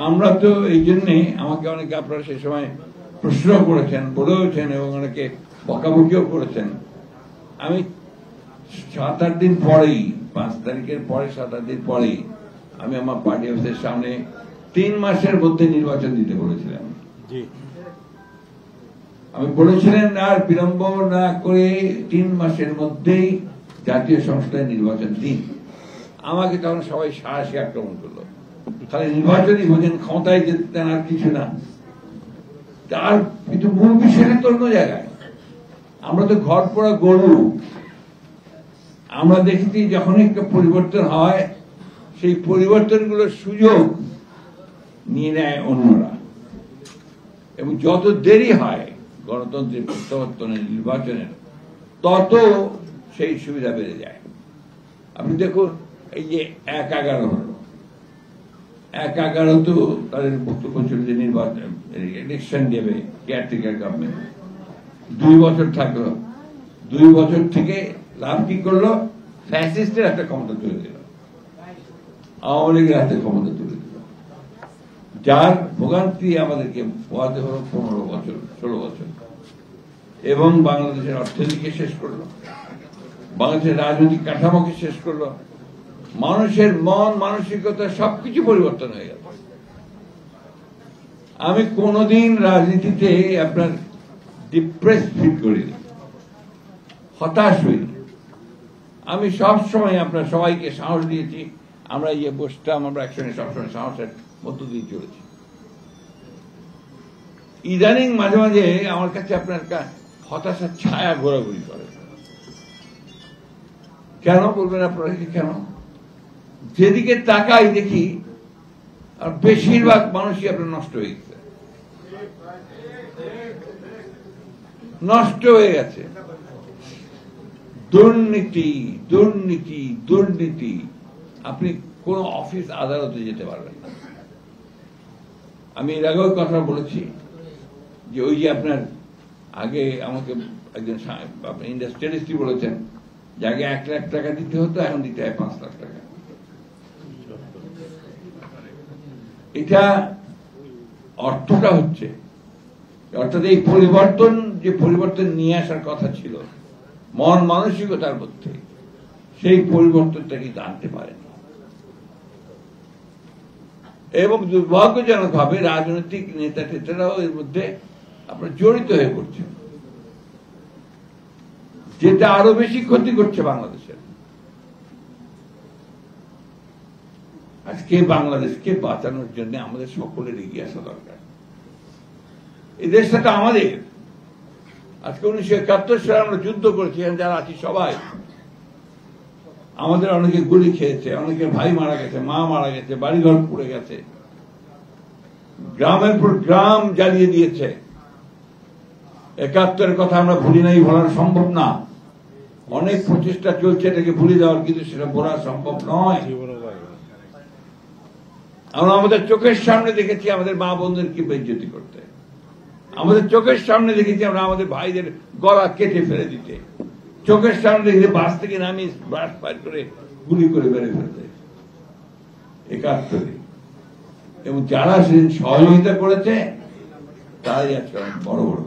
আমরা তো এই জন্যে আমাকে অনেকে আপনারা সে সময় প্রশ্ন করেছেন, বলেওছেন এবং অনেকে বকাবকিও করেছেন। আমি 7-8 দিন পরেই, 5 তারিখের পরে 7-8 দিন পরেই আমি আমার পার্টি অফিসের সামনে 3 মাসের মধ্যে নির্বাচন দিতে বলেছিলাম। আমি বলেছিলেন আর বিলম্ব না করে 3 মাসের মধ্যেই জাতীয় সংসদের নির্বাচন দিন। আমাকে তখন সবাই সাহসী আক্রমণ করলো, তাহলে নির্বাচনই বোঝেন, ক্ষমতায় যেতেন আর কিছু না। তার কিন্তু মূল বিষয়টা তো অন্য জায়গায়। আমরা তো ঘর পড়া গরু। আমরা দেখেছি যখন একটা পরিবর্তন হয়, সেই পরিবর্তনগুলোর সুযোগ নিয়ে নেয় অন্যরা, এবং যত দেরি হয় গণতন্ত্রের প্রত্যাবর্তনের, নির্বাচনের, তত সেই সুবিধা বেড়ে যায়। আপনি দেখুন, এই যে 1-11 হলো, 1-11 তো তাদের বক্তব্য ছিল যে নির্বাচন, ইলেকশন দেবে, কেয়ারটেকার গভর্নমেন্ট 2 বছর থাকলো। 2 বছর থেকে লাভ কি করলো? ফ্যাসিস্টের হাতে ক্ষমতা তুলে দিল, আওয়ামী লীগের হাতে ক্ষমতা তুলে দিল, যার ভোগান্তি আমাদেরকে পোহাতে হলো 15 বছর, 16 বছর, এবং বাংলাদেশের অর্থনীতিকে শেষ করলো, বাংলাদেশের রাজনৈতিক কাঠামোকে শেষ করলো, মানুষের মন মানসিকতা সবকিছু পরিবর্তন হয়ে গেল। আমি কোনোদিন রাজনীতিতে আপনার ডিপ্রেস ফিল করিনি, হতাশ হইনি। আমি সবসময় আপনার সবাইকে সাহস দিয়েছি। আমরা ইয়ে বসতাম, আমরা একসঙ্গে সবসময় সাহসের মধ্য দিয়ে চলেছি। ইদানিং মাঝে মাঝে আমার কাছে আপনার হতাশার ছায়া ঘোরাঘুরি করে। কেন বলবেন আপনারা? কেন? যেদিকে তাকাই দেখি আর বেশিরভাগ মানুষই আপনার নষ্ট হয়ে গেছে, নষ্ট হয়ে গেছে। দুর্নীতি, দুর্নীতি, দুর্নীতি। আপনি কোন অফিস আদালতে যেতে পারবেন না। আমি এর আগেও কথা বলেছি যে ওই যে আপনার আগে আমাকে একজন ইন্ডাস্ট্রিয়ালিস্টই বলেছেন যে আগে 1 লাখ টাকা দিতে হতো, এখন দিতে হয় 5 লাখ টাকা। এটা অর্থটা হচ্ছে, অর্থাৎ এই পরিবর্তন, যে পরিবর্তন নিয়ে আসার কথা ছিল মন মানসিকতার মধ্যে, সেই পরিবর্তনটা কিন্তু আনতে পারেনি। এবং দুর্ভাগ্যজনক ভাবে রাজনৈতিক নেতা টেতারাও এর মধ্যে আপনার জড়িত হয়ে পড়ছে, যেটা আরো বেশি ক্ষতি করছে বাংলাদেশের। আজকে বাংলাদেশকে বাঁচানোর জন্য আমাদের সকলের এগিয়ে আসা দরকার। এই দেশটা তো আমাদের। আজকে 1971 সালে আমরা যুদ্ধ করেছি, যারা আছি সবাই। আমাদের অনেকে গুলি খেয়েছে, অনেকে ভাই মারা গেছে, মা মারা গেছে, বাড়িঘর পুড়ে গেছে, গ্রামের পর গ্রাম জ্বালিয়ে দিয়েছে। 71-এর কথা আমরা ভুলি নাই, ভোলা সম্ভব না। অনেক প্রচেষ্টা চলছে এটাকে ভুলে যাওয়ার, কিন্তু সেটা ভোলা সম্ভব নয়। আমরা আমাদের চোখের সামনে দেখেছি আমাদের মা বোনদেরকে বেইজ্জতি করতে, আমাদের চোখের সামনে দেখেছি আমরা আমাদের ভাইদের গলা কেটে ফেলে দিতে, চোখের সামনে দেখেছি বাস থেকে নামিয়ে ব্রাশ ফায়ার করে গুলি করে বেড়ে ফেলতে 71-এ। এবং যারা সেদিন সহযোগিতা করেছে তারাই আজকে বড় বড়